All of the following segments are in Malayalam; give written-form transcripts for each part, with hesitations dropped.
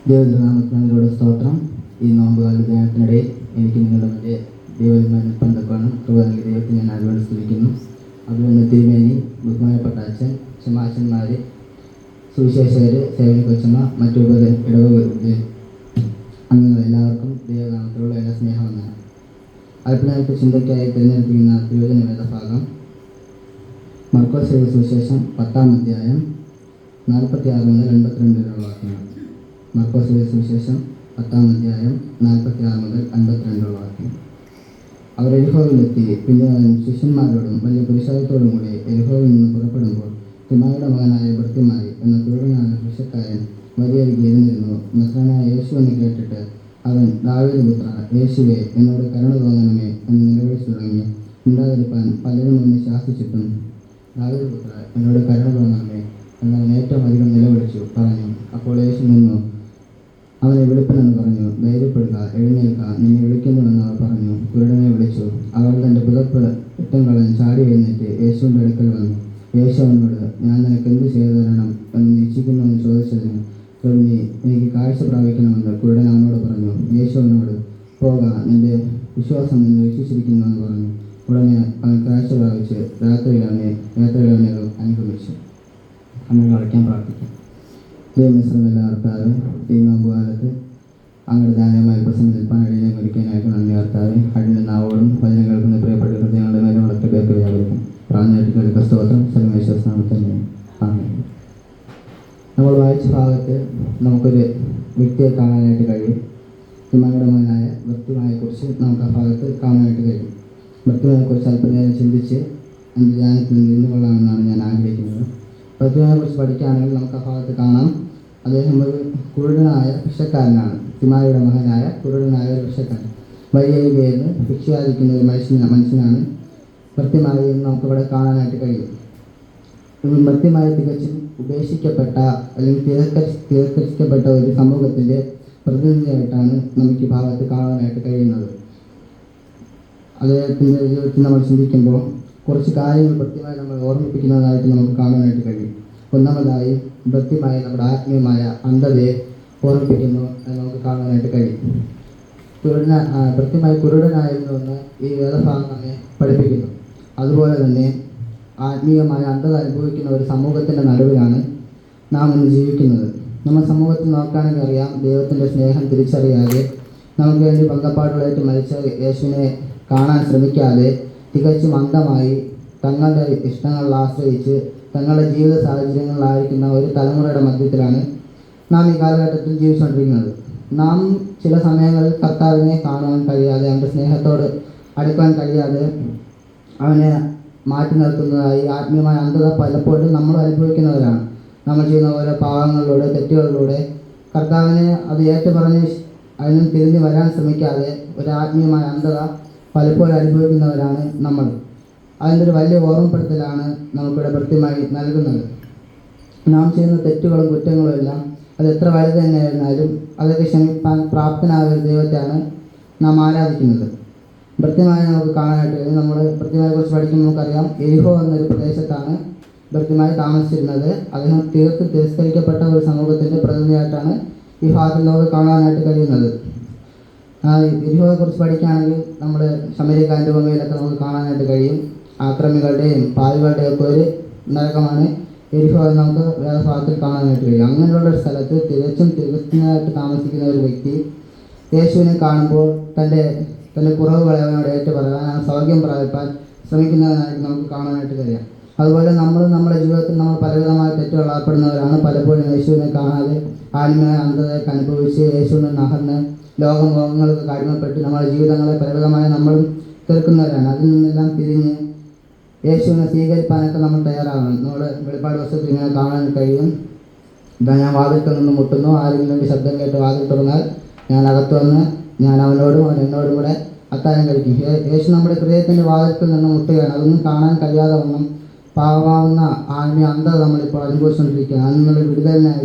ദൈവനാമത്തിനോട് സ്തോത്രം. ഈ നോമ്പുകാല ധ്യാനത്തിനിടയിൽ എനിക്ക് നിങ്ങളുടെ മധ്യ ദൈവമാനം പന്തക്കാണ് കൃപ നൽകിയ ദൈവത്തെ ഞാൻ ആരോട് സ്തുതിക്കുന്നു. അതുകൊണ്ട് തിരുമേനി, ബഹുമാനപ്പെട്ട അച്ഛൻ, ക്ഷമാച്ചന്മാർ, സുവിശേഷകർ, സേവന കൊച്ചമ്മ, മറ്റു ഇടവക അംഗങ്ങൾ എല്ലാവർക്കും ദൈവനാമത്തിലുള്ള എല്ലാ സ്നേഹമെന്നാണ്. അല്പനേരത്തെ ചിന്തയ്ക്കായി തിരഞ്ഞെടുപ്പിക്കുന്ന തിരുവചന വേദഭാഗം മർക്കോസ് എഴുതിയ സുവിശേഷം 10-ാം അധ്യായം 46 മുതൽ 52 വരെയുള്ള വാക്യങ്ങൾ. മർക്കോസ് എഴുതിയ സുവിശേഷം 10-ാം അധ്യായം 46 മുതൽ 52 വാക്യം. അവർ എരിഹോവിലെത്തി. പിന്നെ അവൻ ശിഷ്യന്മാരോടും വലിയ പുരുഷാരത്തോടും കൂടി എരിഹോവിൽ നിന്ന് പുറപ്പെടുമ്പോൾ തിമായുടെ മകനായ ഭർത്തിമായി എന്ന കുരുടനായ കൃഷിക്കാരൻ വഴിയരികെ ഇരുന്നിരുന്നു. നസ്രായനായ യേശു എന്ന് കേട്ടിട്ട് അവൻ, ദാവീദ് പുത്ര യേശുവേ, എന്നോട് കരുണ തോന്നണമേ എന്ന് നിലവിളിച്ചു തുടങ്ങി. മിണ്ടാതിരിപ്പാൻ പലരും ഒന്ന് ശാസിച്ചിട്ടും, ദാവീദ് പുത്ര എന്നോട് കരുണ തോന്നണമേ എന്നവൻ ഏറ്റവും അധികം നിലവിളിച്ചു പറഞ്ഞു. അപ്പോൾ യേശു നിന്നു അവനെ വിളിപ്പനെന്ന് പറഞ്ഞു. ധൈര്യപ്പെടുക, എഴുന്നേൽക്ക, നിന്നെ വിളിക്കുന്നുവെന്ന് അവർ പറഞ്ഞു. കുരുടനെ വിളിച്ചു. അവൾ തൻ്റെ പുതപ്പ് ഇട്ടും കളഞ്ഞ് ചാടി എഴുന്നേറ്റ് യേശുവിൻ്റെ അടുക്കൽ വന്നു. യേശു അവനോട്, ഞാൻ നിനക്ക് എന്ത് ചെയ്തു തരണം എന്ന് നിശ്ചയിക്കുന്നുവെന്ന് ചോദിച്ചതിന്, തുടങ്ങി എനിക്ക് കാഴ്ച പ്രാപിക്കണമെന്ന് കുരുടൻ അവനോട് പറഞ്ഞു. യേശു അവനോട്, പോക, നിന്റെ വിശ്വാസം നിന്നെ രക്ഷിച്ചിരിക്കുന്നുവെന്ന് പറഞ്ഞു. ഉടനെ അവൻ കാഴ്ച പ്രാപിച്ച് രാത്രിയിൽ അവനെ അനുഗമിച്ചു. അമ്മ കളിക്കാൻ പ്രാർത്ഥിക്കാം. ദൈവമിശ്രമല്ല കർത്താവ്, ഈ നോമ്പുകാലത്ത് അങ്ങയുടെ ദാനമായി പ്രസംഗം നിൽപ്പാൻ അടിയെ ഒരുക്കാനായിട്ട് നന്ദി കർത്താവ്. അടിൻ്റെ നാവോടും വചനം കേൾക്കുന്ന പ്രിയപ്പെട്ട ഹൃദയങ്ങളുടെ മേലെ വളർത്തി പേർക്ക് വ്യാപരിക്കും. പ്രാഞ്ഞായിട്ട് സ്തോത്രം സർവേശ്വരനാമത്തന്നെ. ആമേൻ. നമ്മൾ വായിച്ച ഭാഗത്ത് നമുക്കൊരു വ്യക്തിയെ കാണാനായിട്ട് കഴിയും. തിമായുടെ മകനായ ഭർത്തിമായെക്കുറിച്ച് നമുക്ക് ആ ഭാഗത്ത് കാണാനായിട്ട് കഴിയും. ഭർത്തിമായെക്കുറിച്ച് അല്പനേരം ചിന്തിച്ച് എൻ്റെ ധ്യാനത്തിൽ നിന്ന് കൊള്ളാമെന്നാണ് ഞാൻ ആഗ്രഹിക്കുന്നത്. ഭർത്തിമായെക്കുറിച്ച് പഠിക്കുകയാണെങ്കിൽ നമുക്ക് ആ ഭാഗത്ത് കാണാം, അദ്ദേഹം ഒരു കുരുടനായ ഭിക്ഷക്കാരനാണ്. തിമായുടെ മകനായ കുരുടനായ ഒരു ഭിക്ഷക്കാരൻ. വഴിയരികെന്ന് ഭിക്ഷയാദിക്കുന്ന ഒരു മനുഷ്യനാണ് ഭർത്തിമായി എന്ന് നമുക്കിവിടെ കാണാനായിട്ട് കഴിയും. ഭർത്തിമായി തികച്ചും ഉപേക്ഷിക്കപ്പെട്ട അല്ലെങ്കിൽ തിരസ്കരിക്കപ്പെട്ട ഒരു സമൂഹത്തിൻ്റെ പ്രതിനിധിയായിട്ടാണ് നമുക്ക് ഈ ഭാഗത്ത് കാണാനായിട്ട് കഴിയുന്നത്. അദ്ദേഹത്തിൻ്റെ ജീവിതത്തിൽ നമ്മൾ ചിന്തിക്കുമ്പോൾ കുറച്ച് കാര്യങ്ങൾ കൃത്യമായി നമ്മൾ ഓർമ്മിപ്പിക്കുന്നതായിട്ട് നമുക്ക് കാണാനായിട്ട് കഴിയും. ഒന്നാമതായി കൃത്യമായി നമ്മുടെ ആത്മീയമായ അന്ധതയെ ഓർമ്മിപ്പിക്കുന്നു എന്ന് നമുക്ക് കാണാനായിട്ട് കഴിയും. കൃത്യമായി കുരുടനായിരുന്നുവെന്ന് ഈ വേദഭാഗം നമ്മെ പഠിപ്പിക്കുന്നു. അതുപോലെ തന്നെ ആത്മീയമായ അന്ധത അനുഭവിക്കുന്ന ഒരു സമൂഹത്തിൻ്റെ നടുവിലാണ് നാം ഇന്ന് ജീവിക്കുന്നത്. നമ്മൾ സമൂഹത്തിൽ നോക്കുകയാണെങ്കിൽ അറിയാം, ദൈവത്തിൻ്റെ സ്നേഹം തിരിച്ചറിയാതെ, നമുക്ക് വേണ്ടി പങ്കപ്പാടുകളായിട്ട് മരിച്ച യേശുവിനെ കാണാൻ ശ്രമിക്കാതെ, തികച്ചും അന്ധമായി തങ്ങളുടെ ഇഷ്ടങ്ങളിൽ ആശ്രയിച്ച് തങ്ങളുടെ ജീവിത സാഹചര്യങ്ങളിലായിരിക്കുന്ന ഒരു തലമുറയുടെ മധ്യത്തിലാണ് നാം ഈ കാലഘട്ടത്തിൽ ജീവിച്ചുകൊണ്ടിരിക്കുന്നത്. നാം ചില സമയങ്ങളിൽ കർത്താവിനെ കാണുവാൻ കഴിയാതെ, അവൻ്റെ സ്നേഹത്തോട് അടുക്കാൻ കഴിയാതെ അവനെ മാറ്റി നിർത്തുന്നതായി ആത്മീയമായ അന്ധത പലപ്പോഴും നമ്മൾ അനുഭവിക്കുന്നവരാണ്. നമ്മൾ ചെയ്യുന്ന ഓരോ പാവങ്ങളിലൂടെ, തെറ്റുകളിലൂടെ കർത്താവിനെ അത് ഏറ്റുപറഞ്ഞ് അതിന് തിരിഞ്ഞ് വരാൻ ശ്രമിക്കാതെ ഒരു ആത്മീയമായ അന്ധത പലപ്പോഴും അനുഭവിക്കുന്നവരാണ് നമ്മൾ. അതിൻ്റെ ഒരു വലിയ ഓർമ്മപ്പെടുത്തലാണ് നമുക്കിവിടെ കൃത്യമായി നൽകുന്നത്. നാം ചെയ്യുന്ന തെറ്റുകളും കുറ്റങ്ങളും എല്ലാം അത് എത്ര വലുത് തന്നെയായിരുന്നാലും അതൊക്കെ ക്ഷമിപ്പാൻ പ്രാപ്തനായ ഒരു ദൈവത്തെയാണ് നാം ആരാധിക്കുന്നത്. കൃത്യമായി നമുക്ക് കാണാനായിട്ട് കഴിയും. നമ്മൾ കൃത്യമായി കുറിച്ച് പഠിക്കുമ്പോൾ നമുക്കറിയാം, എരിഹോ എന്നൊരു പ്രദേശത്താണ് കൃത്യമായി താമസിച്ചിരുന്നത്. അദ്ദേഹം തിരസ്കരിക്കപ്പെട്ട ഒരു സമൂഹത്തിൻ്റെ പ്രതിനിധിയായിട്ടാണ് ഈ ഭാഗത്തിൽ നമുക്ക് കാണാനായിട്ട് കഴിയുന്നത്. എരിഹോയെക്കുറിച്ച് പഠിക്കുകയാണെങ്കിൽ നമ്മൾ ശമരിയക്കാരൻ്റെ ഭൂമിയിലൊക്കെ നമുക്ക് കാണാനായിട്ട് കഴിയും. ആക്രമികളുടെയും പാവികളുടെയും ഒക്കെ ഒരു നരകമാണ് എരിഹോ എന്ന് നമുക്ക് വേദഭാഗത്തിൽ കാണാനായിട്ട് കഴിയും. അങ്ങനെയുള്ള ഒരു സ്ഥലത്ത് തികച്ചും തികച്ചനായിട്ട് താമസിക്കുന്ന ഒരു വ്യക്തി യേശുവിനെ കാണുമ്പോൾ തൻ്റെ കുറവുകളെ അവനോട് ഏറ്റുപറയാൻ, സൗഖ്യം പ്രാപിപ്പാൻ ശ്രമിക്കുന്നതിനായിട്ട് നമുക്ക് കാണാനായിട്ട് കഴിയാം. അതുപോലെ നമ്മുടെ ജീവിതത്തിൽ നമ്മൾ പലവിധമായ തെറ്റുകൾ അകപ്പെടുന്നവരാണ്. പലപ്പോഴും യേശുവിനെ കാണാതെ ആത്മീയ അന്ധതയൊക്കെ അനുഭവിച്ച് യേശുവിൽ നിന്ന് അകന്ന് ലോകമോഹങ്ങൾക്ക് അടിമപ്പെട്ട് നമ്മുടെ ജീവിതങ്ങളെ പലവിധമായി നമ്മളും തീർക്കുന്നവരാണ്. അതിൽ നിന്നെല്ലാം തിരിഞ്ഞ് യേശുവിനെ സ്വീകരിപ്പാനൊക്കെ നമ്മൾ തയ്യാറാകണം. നമ്മൾ വെളിപ്പാട് വശത്ത് ഇങ്ങനെ കാണാൻ കഴിയും, ഇതാ ഞാൻ വാതിൽക്കൽ നിന്ന് മുട്ടുന്നു, ആരെങ്കിലും എൻ്റെ ശബ്ദം കേട്ട് വാതിൽ തുറന്നാൽ ഞാൻ അകത്ത് വന്ന് ഞാൻ അവനോടും അവൻ എന്നോടും കൂടെ അത്താഴം കഴിക്കും. യേശു നമ്മുടെ ഹൃദയത്തിൻ്റെ വാതിൽക്കൽ നിന്ന് മുട്ടുകയാണ്. അതൊന്നും കാണാൻ കഴിയാതെ വണ്ണം പാവമാവുന്ന ആത്മീയ അന്ധത നമ്മളിപ്പോൾ അനുഭവിച്ചുകൊണ്ടിരിക്കുകയാണ്. അതിൽ നിന്നുള്ള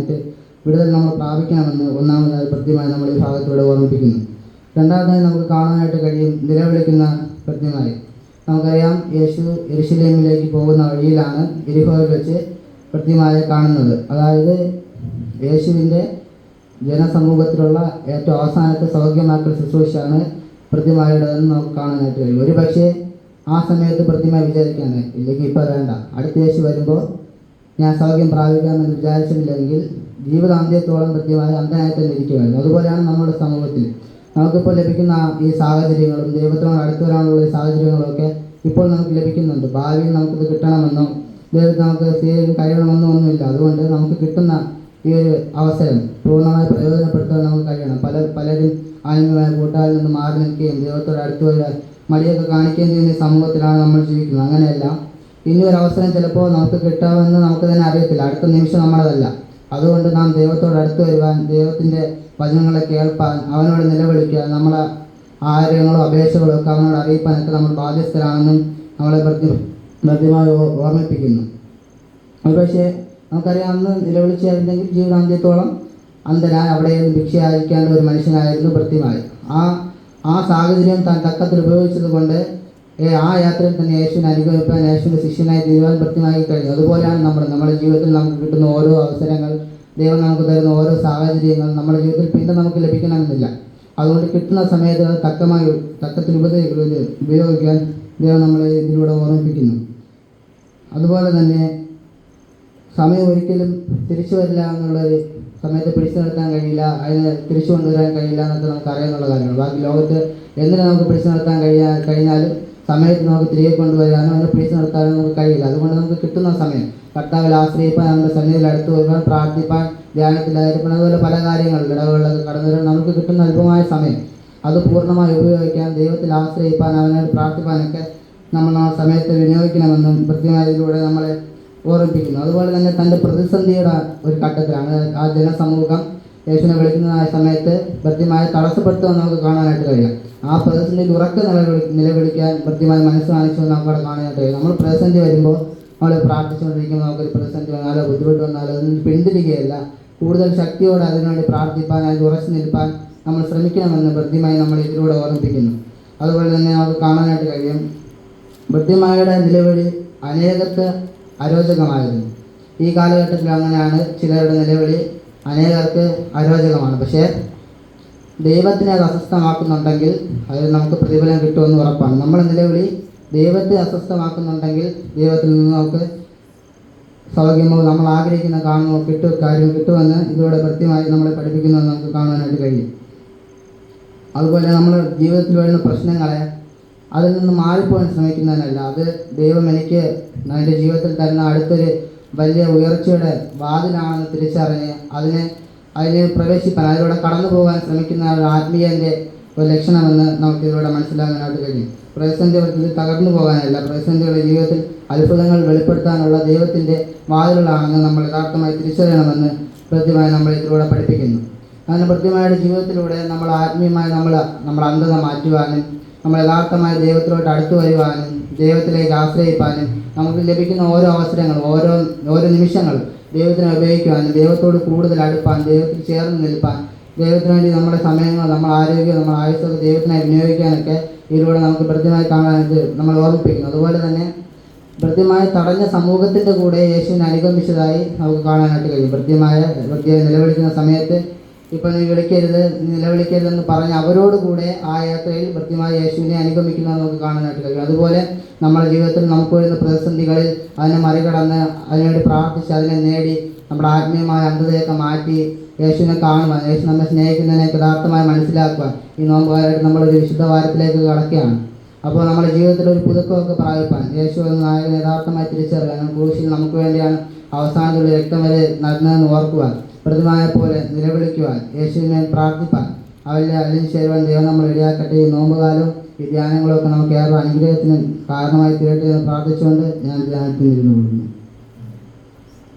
വിടുതൽ നമ്മൾ പ്രാപിക്കണമെന്ന് ഒന്നാമതായി കൃത്യമായി നമ്മൾ ഈ ഭാഗത്തൂടെ ഓർമ്മിപ്പിക്കുന്നു. രണ്ടാമതായി നമുക്ക് കാണാനായിട്ട് കഴിയും നിലവിളിക്കുന്ന കൃത്യമായി. നമുക്കറിയാം, യേശു യെരുശലേമിലേക്ക് പോകുന്ന വഴിയിലാണ് എരിഹോയിൽ വെച്ച് കൃത്യമായി കാണുന്നത്. അതായത് യേശുവിൻ്റെ ജനസമൂഹത്തിലുള്ള ഏറ്റവും അവസാനത്തെ സൗഖ്യമാക്കൽ ശുശ്രൂഷയാണ് പ്രതിമയുടേതെന്ന് നമുക്ക് കാണാനായിട്ട് കഴിയും. ഒരു പക്ഷേ ആ സമയത്ത് പ്രതിമ വിചാരിക്കാണ്, ഇല്ലെങ്കിൽ ഇപ്പോൾ വേണ്ട, അടുത്ത യേശു വരുമ്പോൾ ഞാൻ സൗഖ്യം പ്രാപിക്കാമെന്ന് വിചാരിച്ചിട്ടില്ലെങ്കിൽ ജീവിതാന്ത്യത്തോളം കൃത്യമായി അന്ധനായി തന്നെ ഇരിക്കുകയായിരുന്നു. അതുപോലെയാണ് നമ്മുടെ സമൂഹത്തിൽ നമുക്കിപ്പോൾ ലഭിക്കുന്ന ഈ സാഹചര്യങ്ങളും ദൈവത്തിനോട് അടുത്ത് വരാനുള്ള സാഹചര്യങ്ങളൊക്കെ ഇപ്പോൾ നമുക്ക് ലഭിക്കുന്നുണ്ട്. ഭാവിയിൽ നമുക്കിത് കിട്ടണമെന്നോ ദൈവത്തെ നമുക്ക് സ്വീകരിക്കാൻ കഴിയണമെന്നോ ഒന്നുമില്ല. അതുകൊണ്ട് നമുക്ക് കിട്ടുന്ന ഈ ഒരു അവസരം പൂർണ്ണമായി പ്രയോജനപ്പെടുത്താൻ നമുക്ക് കഴിയണം. പലരും ആത്മീയമായ കൂട്ടാളിൽ നിന്ന് മാറി നിൽക്കുകയും ദൈവത്തോട് അടുത്ത് വരാൻ മടിയൊക്കെ കാണിക്കുകയും ചെയ്യുന്ന സമൂഹത്തിലാണ് നമ്മൾ ജീവിക്കുന്നത്. അങ്ങനെയല്ല, ഇനി ഒരു അവസരം ചിലപ്പോൾ നമുക്ക് കിട്ടാമെന്ന് നമുക്ക് തന്നെ അറിയത്തില്ല, അടുത്ത നിമിഷം നമ്മളതല്ല. അതുകൊണ്ട് നാം ദൈവത്തോട് അടുത്ത് വരുവാൻ, ദൈവത്തിൻ്റെ വചനങ്ങളെ കേൾപ്പാൻ, അവനോട് നിലവിളിക്കാൻ, നമ്മളെ ആഗ്രഹങ്ങളോ അപേക്ഷകളോ ഒക്കെ അവനോട് അറിയിപ്പാനൊക്കെ നമ്മൾ ബാധ്യസ്ഥരാണെന്നും നമ്മളെ ഭദ്രമായി ഓർമ്മിപ്പിക്കുന്നു. പക്ഷേ നമുക്കറിയാം, അന്ന് നിലവിളിച്ചായിരുന്നെങ്കിൽ ജീവിതാന്ത്യത്തോളം അന്ധനായി അവിടെ ഭിക്ഷയായിരിക്കേണ്ട ഒരു മനുഷ്യനായിരുന്നു ഭൃത്യമായി. ആ സാഹചര്യം താൻ തക്കത്തിൽ ഉപയോഗിച്ചത് കൊണ്ട് ആ യാത്രയിൽ തന്നെ യേശുവിനെ അനുഭവിപ്പാൻ, യേശുവിൻ്റെ ശിഷ്യനായി തീരുവാൻ ഭൃത്യമായി കഴിഞ്ഞു. അതുപോലെയാണ് നമ്മുടെ ജീവിതത്തിൽ നമുക്ക് കിട്ടുന്ന ഓരോ അവസരങ്ങൾ, ദൈവം നമുക്ക് തരുന്ന ഓരോ സാഹചര്യങ്ങൾ നമ്മുടെ ജീവിതത്തിൽ പിന്നെ നമുക്ക് ലഭിക്കണമെന്നില്ല. അതുകൊണ്ട് കിട്ടുന്ന സമയത്ത് തക്കത്തിൽ ഉപയോഗിക്കാൻ ദൈവം നമ്മളെ ഇതിലൂടെ ഓർമ്മിപ്പിക്കുന്നു. അതുപോലെ തന്നെ സമയം ഒരിക്കലും തിരിച്ചു വരില്ല എന്നുള്ളൊരു സമയത്ത് പിടിച്ചു നിർത്താൻ കഴിയില്ല, അതിനെ തിരിച്ചു കൊണ്ടുവരാൻ കഴിയില്ല എന്നൊക്കെ നമുക്ക് അറിയാനുള്ള കാര്യങ്ങൾ. ബാക്കി ലോകത്ത് എന്തിനു നമുക്ക് പിടിച്ചു നിർത്താൻ കഴിഞ്ഞാലും സമയത്ത് നമുക്ക് തിരികെ കൊണ്ടുവരാനോ അതിനെ പിടിച്ചു നിർത്താനോ നമുക്ക് കഴിയില്ല. അതുകൊണ്ട് നമുക്ക് കിട്ടുന്ന സമയം കർത്താവിൽ ആശ്രയിപ്പാൻ, നമ്മുടെ സന്നിധിയിൽ അടുത്ത് വരുവാൻ, പ്രാർത്ഥിപ്പാൻ, ധ്യാനത്തിലായിരിക്കണം, അതുപോലെ പല കാര്യങ്ങളിൽ ഇടവുകളിലൊക്കെ കടന്നു വരാൻ നമുക്ക് കിട്ടുന്ന അല്പമായ സമയം അത് പൂർണ്ണമായി ഉപയോഗിക്കാൻ, ദൈവത്തിൽ ആശ്രയിപ്പാൻ, അവനോട് പ്രാർത്ഥിപ്പാനൊക്കെ നമ്മൾ ആ സമയത്ത് വിനിയോഗിക്കണമെന്നും കൃത്യമായതിലൂടെ നമ്മളെ ഓർമ്മിപ്പിക്കുന്നു. അതുപോലെ തന്നെ തൻ്റെ പ്രതിസന്ധിയുടെ ഒരു ഘട്ടത്തിലാണ് ആ ജനസമൂഹം യേശുവിനെ വിളിക്കുന്നതായ സമയത്ത് കൃത്യമായി തടസ്സപ്പെടുത്തുമെന്ന് നമുക്ക് കാണാനായിട്ട് കഴിയാം. ആ പ്രതിസന്ധിയിൽ ഉറക്കെ നിലവിളിക്കാൻ കൃത്യമായി മനസ്സ് കാണിച്ചുകൊണ്ട് നമുക്കവിടെ കാണാനായിട്ട് കഴിയും. നമ്മൾ പ്രതിസന്ധി വരുമ്പോൾ നമ്മൾ പ്രാർത്ഥിച്ചുകൊണ്ടിരിക്കുമ്പോൾ നമുക്കൊരു പ്രതിസന്ധി വന്നാലോ ബുദ്ധിമുട്ട് വന്നാലോ അതൊന്നും പിന്തിരിക്കുകയല്ല, കൂടുതൽ ശക്തിയോടെ അതിനുവേണ്ടി പ്രാർത്ഥിപ്പാൻ, അതിൽ ഉറച്ചു നിൽപ്പാൻ നമ്മൾ ശ്രമിക്കണമെന്ന് കൃത്യമായി നമ്മൾ ഇതിലൂടെ ഓർമ്മിപ്പിക്കുന്നു. അതുപോലെ തന്നെ നമുക്ക് കാണാനായിട്ട് കഴിയും, ഭൃത്യമായുടെ നിലവിളി അനേകർക്ക് അരോചകമായിരുന്നു. ഈ കാലഘട്ടത്തിൽ അങ്ങനെയാണ്, ചിലരുടെ നിലവിളി അനേകർക്ക് അരോചകമാണ്. പക്ഷേ ദൈവത്തിനെ അത് അസ്വസ്ഥമാക്കുന്നുണ്ടെങ്കിൽ അതിൽ നമുക്ക് പ്രതിഫലം കിട്ടുമെന്ന് ഉറപ്പാണ്. നമ്മുടെ നിലവിളി ദൈവത്തെ അസ്വസ്ഥമാക്കുന്നുണ്ടെങ്കിൽ ദൈവത്തിൽ നിന്ന് നമുക്ക് സൗഖ്യമോ നമ്മൾ ആഗ്രഹിക്കുന്ന കാണുമോ കിട്ടുമെന്ന് ഇതിലൂടെ കൃത്യമായി നമ്മളെ പഠിപ്പിക്കുന്നത് നമുക്ക് കാണാനായിട്ട് കഴിയും. അതുപോലെ നമ്മൾ ജീവിതത്തിൽ വരുന്ന പ്രശ്നങ്ങളെ അതിൽ നിന്ന് മാറിപ്പോകാൻ ശ്രമിക്കുന്നതിനല്ല, അത് ദൈവം എനിക്ക് എൻ്റെ ജീവിതത്തിൽ തരുന്ന അടുത്തൊരു വലിയ ഉയർച്ചയുടെ വാതിലാണെന്ന് തിരിച്ചറിഞ്ഞ് അതിന് പ്രവേശിപ്പാൻ, അതിലൂടെ കടന്നു പോകാൻ ശ്രമിക്കുന്ന ഒരു ആത്മീയൻ്റെ ഒരു ലക്ഷണമെന്ന് നമുക്ക് ഇതിലൂടെ മനസ്സിലാക്കാനായിട്ട് കഴിയും. പ്രതിസന്ധികളിൽ തകർന്നു പോകാനല്ല, പ്രതിസന്ധികളുടെ ജീവിതത്തിൽ അത്ഭുതങ്ങൾ വെളിപ്പെടുത്താനുള്ള ദൈവത്തിൻ്റെ വാതിലുകളാണെന്ന് നമ്മൾ യഥാർത്ഥമായി തിരിച്ചറിയണമെന്ന് കൃത്യമായി നമ്മൾ ഇതിലൂടെ പഠിപ്പിക്കുന്നു. അങ്ങനെ കൃത്യമായിട്ട് ജീവിതത്തിലൂടെ നമ്മൾ ആത്മീയമായി നമ്മൾ അന്ധത മാറ്റുവാനും, നമ്മൾ യഥാർത്ഥമായി ദൈവത്തിലോട്ട് അടുത്തു വരുവാനും, ദൈവത്തിലേക്ക് ആശ്രയിപ്പാനും, നമുക്ക് ലഭിക്കുന്ന ഓരോ അവസരങ്ങളും ഓരോ നിമിഷങ്ങളും ദൈവത്തിനെ ഉപയോഗിക്കുവാനും, ദൈവത്തോട് കൂടുതൽ അടുപ്പാൻ, ദൈവത്തിൽ ചേർന്ന് നിൽപ്പാൻ, ദൈവത്തിന് വേണ്ടി നമ്മുടെ സമയങ്ങൾ, നമ്മുടെ ആരോഗ്യം, നമ്മുടെ ആയുസ്സൊക്കെ ദൈവത്തിനായി വിനിയോഗിക്കാനൊക്കെ ഇതിലൂടെ നമുക്ക് കൃത്യമായി കാണാനായിട്ട് നമ്മൾ ഓർമ്മിപ്പിക്കുന്നു. അതുപോലെ തന്നെ കൃത്യമായി തടഞ്ഞ സമൂഹത്തിൻ്റെ കൂടെ യേശുവിനെ അനുഗമിച്ചതായി നമുക്ക് കാണാനായിട്ട് കഴിയും. കൃത്യമായി നിലവിളിക്കുന്ന സമയത്ത് ഇപ്പം നീ നിലവിളിക്കരുതെന്ന് പറഞ്ഞ് അവരോടുകൂടെ ആ യാത്രയിൽ കൃത്യമായി യേശുവിനെ അനുഗമിക്കുന്നത് നമുക്ക് കാണാനായിട്ട് കഴിയും. അതുപോലെ നമ്മുടെ ജീവിതത്തിൽ നമുക്ക് വരുന്ന പ്രതിസന്ധികളിൽ അതിനെ മറികടന്ന് അതിനുവേണ്ടി പ്രാർത്ഥിച്ച് അതിനെ നേടി നമ്മുടെ ആത്മീയമായ അന്ധതയൊക്കെ മാറ്റി യേശുവിനെ കാണുവാൻ, യേശു നമ്മെ സ്നേഹിക്കുന്നതിനെ യഥാർത്ഥമായി മനസ്സിലാക്കുവാൻ ഈ നോമ്പുകാരായിട്ട് നമ്മളൊരു വിശുദ്ധ വാരത്തിലേക്ക് കടക്കുകയാണ്. അപ്പോൾ നമ്മുടെ ജീവിതത്തിൽ ഒരു പുതുക്കമൊക്കെ പ്രാപിപ്പാൻ, യേശു എന്ന നായകനെ യഥാർത്ഥമായി തിരിച്ചറിയാൻ, ക്രൂശിൽ നമുക്ക് വേണ്ടിയാണ് അവസാനത്തുള്ള രക്തം വരെ നടന്നതെന്ന് ഓർക്കുവാൻ, പ്രതിമായ പോലെ നിലവിളിക്കുവാൻ, യേശുവിനെ പ്രാർത്ഥിപ്പാൻ, അവരെ അലിഞ്ഞു ചേരുവാൻ ദൈവം നമ്മൾ ഇടയാക്കട്ടെ. ഈ നോമ്പുകാലം ഈ ധ്യാനങ്ങളൊക്കെ നമുക്ക് ഏറെ അനുഗ്രഹത്തിന് കാരണമായി തീരട്ടെ എന്ന് പ്രാർത്ഥിച്ചുകൊണ്ട് ഞാൻ ധ്യാനത്തിൽ ഇരുന്നു കൊള്ളുന്നു.